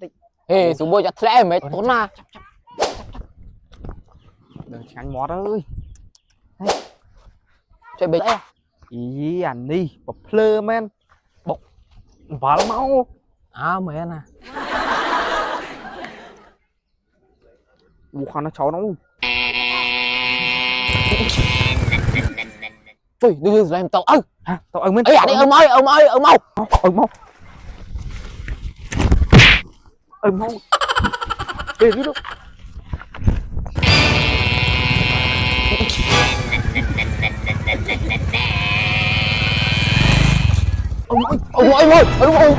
tích ê số bôi chặt lẽ mấy tốn à đừng tránh mót ơi chơi bịch ý ảnh đi bọc plơ men bọc vào mau mày ăn à buộc nó cháu nó trời đưa làm tao hả tao ông ấy à đi ông mau ông mau ông mau để đi đâu ông ơi ông ơi ông ơi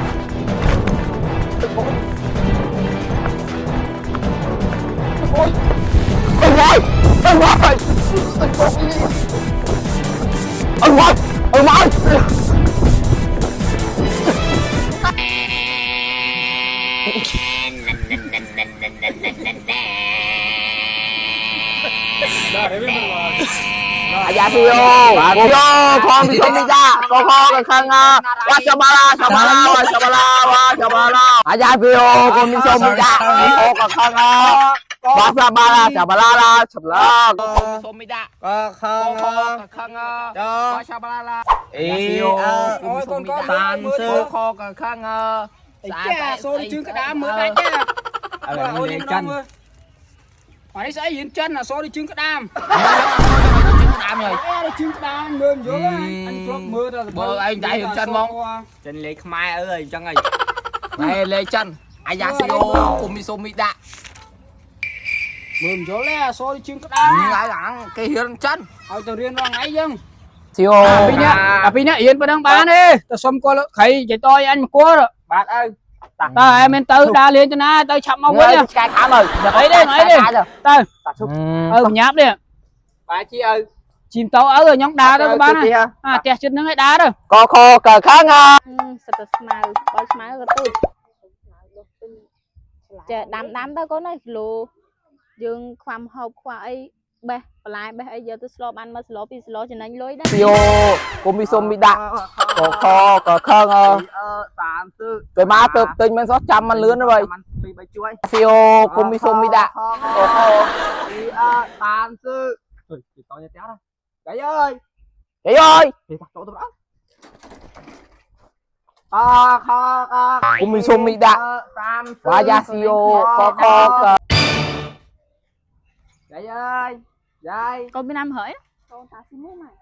Ajasio, yo, con bisa, koko kanga, wacabala, wacabala. Ajasio, con bisa, koko kanga, wacabala, cabala. Somida, koko kanga, wacabala. Ôi con Tan sư koko kanga. Dạ, xôn chương cái đám mới đánh nha. Ôi lên chân. Hỏi đi sẽ diễn chân là xô đi chương cái đám. Rồi. Chương cái đám mơm vô anh clock mưa ra rồi. Anh đã hiện chân không? Chân lấy Khmer ơi chân ơi. Này lê chân. Ajasio Kumisomida. Mơm vô lẽ xô đi chương cái đám. Ngay lặng cái hiện chân. Hỏi tao riêng vào ngay dân. Siêu. Pi nhá yên vào đang bán đi. Tao xông qua khẩy chạy tôi anh mà qua rồi. bạn ơi Ta em tư đa lên cho nó tao chậm mau quá nha. Cái khám rồi. Nói đi. Tao. Nháp đi. bà chị ơi Chim tao ở rồi nhóm đá đó các bạn này. Tè chân nó ngay đá đó. Có khô cờ kháng sập smile bói smile cái tôi chờ đám tao có nói lù dươngความhộp khoa ấy bè lại bè ấy giờ tôi slop ăn mà slop cho nên lối đó Siêu Kumisomida. Có khô cờ kháng tạm sư cái má tự tình mình 600 มัน lươn rồi. Siêu Kumisomida. Có khô tạm sư tao nhớ téo đó gãy ơi Chị ơi thì thật chỗ tôi đó Kumisomida. Ajasio có khô cờ gãy ơi gãy con bên Nam hỡi con ta xin nước này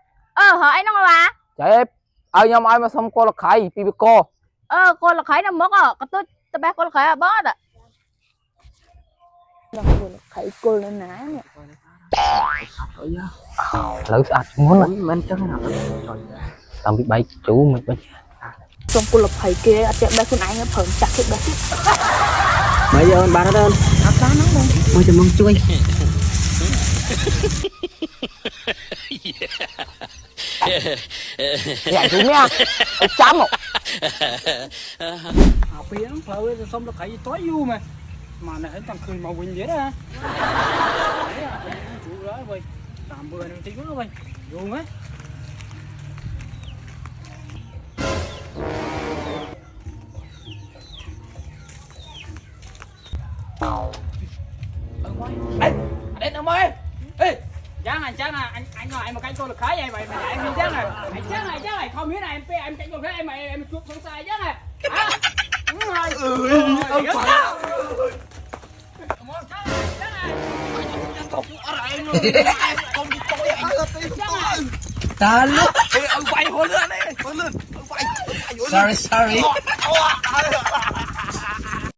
hỡi nó là chạy nhóm ai mà xong cô là khai pipico con là khởi nó mất cái tôi bé con là khởi à bớt à khởi cô lên nãy nè lỡ sạch muốn mình chân nào tao biết bay chú mình bay trong cô là khởi kia chạy bé con anh nó phởng chặt hết bé Bây giờ bà nó đơn mới cho mong chui dạ chú nha chấm một học biến phơi xong nó khởi tối du mà này thằng cười màu quỳnh vậy đó chủ đó vậy tạm bữa này tí nữa vậy dùng á đến ông ơi ê chắc này anh nói em mà canh tôi là khá vậy mày dạy em chắc này không biết này em canh tôi thế em chuột xuống sai chắc này đúng rồi ta lúc quay hôn lên đi sorry